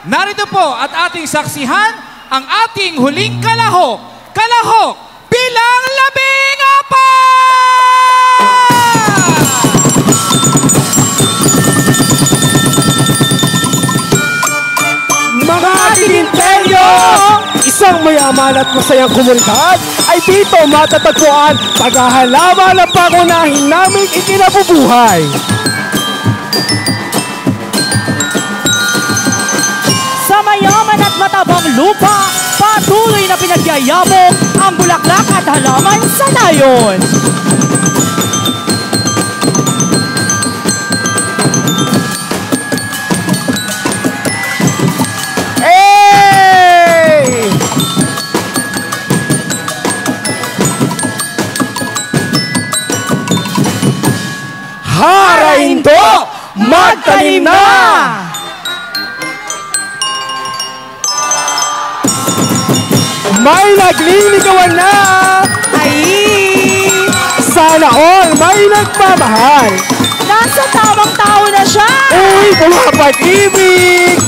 Narito po at ating saksihan ang ating huling kalahok. Kalahok bilang 14! Mga Tiginteryo! Isang mayaman at masayang komunidad ay dito matatagpuan paghahalaman ng pangunahing naming ikinabubuhay. Sa mayaman at matabang lupa, patuloy na pinagyayabong ang bulaklak at halaman sa nayon. Harahindo! Magtanim na! May nagliligawan na! Ay! Sana all may nagmamahal! Nasa tamang tao na siya! Uy, pumapag-ibig!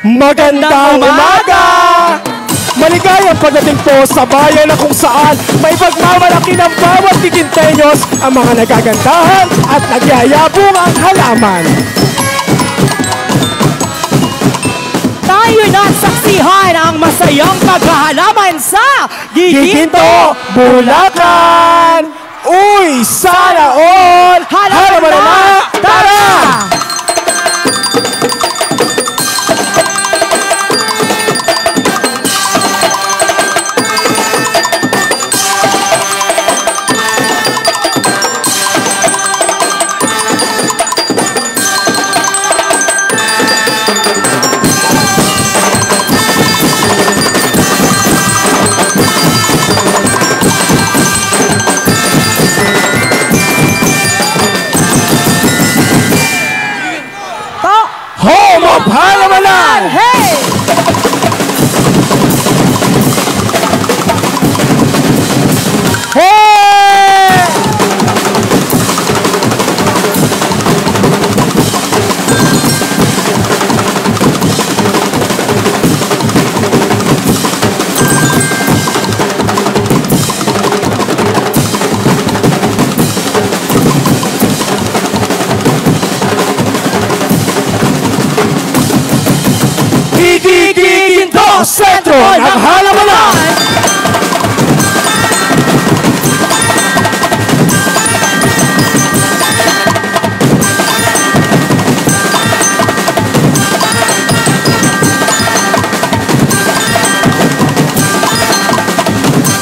Magandang umaga! Maligayang pagdating po sa bayan na kung saan may pagmamalaki ng bawat Tigintenyos ang mga nagagandahan at nagyayabong ang halaman. Tayo na saksihan ang masayang paghahalaman sa Giginto, Bulacan! Uy, sana all! Halaman na! Tara! Halamanan! Hey! Hey! Giginto, sentro ng halamanan!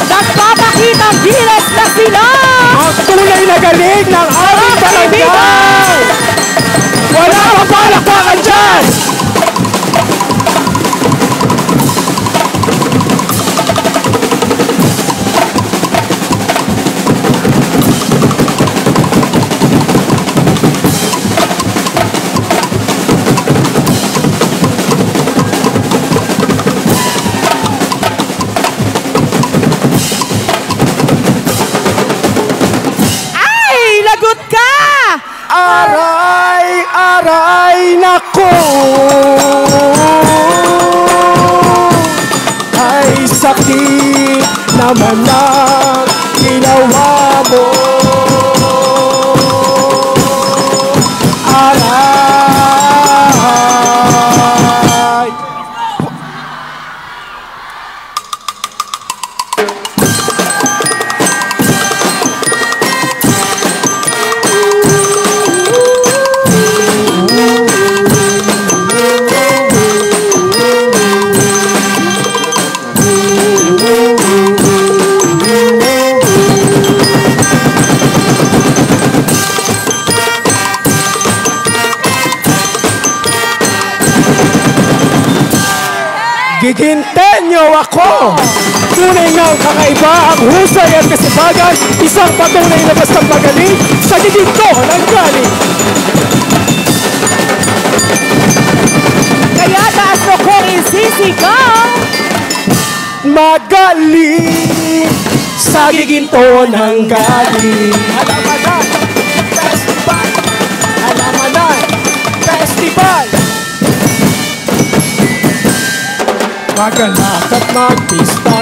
Nagpapakitang gilas na sila! Ang tunay na galing ng aming barangay! Wala kang palakpakan dyan! Aray, aray, nako! Ay, sakit naman ang ginawa mo. Aray! Gigintenyo ako! Tunay ngang kakaiba ang husay at kasibagan, isang patunay na bastang magaling sa giginto ng galing. Kaya taas mo kong isisigaw! Magaling sa giginto ng galing. Halamanan! Festival! Halamanan! Festival! sabayan! Maganap at magpista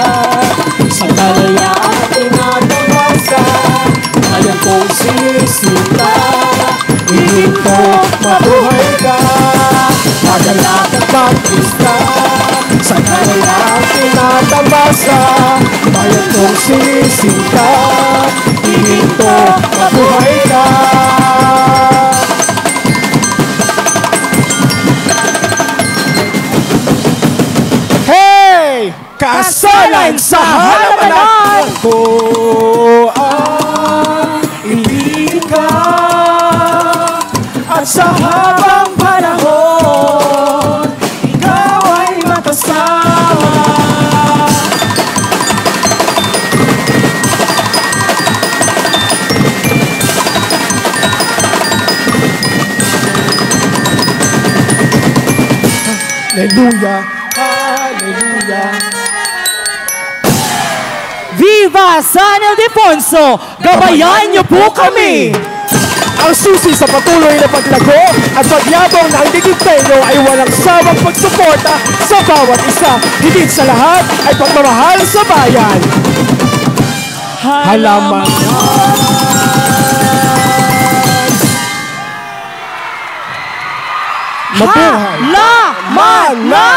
sa kalayaan tinatawasa. Ngayon kong sinisita, hingin ko mabuhay ka. Maganap at magpista sa kalayaan tinatawasa. Ngayon kong sinisita, hingin ko mabuhay ka. Kasalan sa halaman ko ang ibig ka, at sa habang panahon ikaw ay makasama. Hallelujah, hallelujah. Viva San Ildefonso! Gabayan niyo po kami! Ang susi sa patuloy na paglago at pagyabong ng Diginteño ay walang sawang pagsuporta sa bawat isa. Higit sa lahat ay pagmamahal sa bayan. Halaman. Mabuhay. Halaman!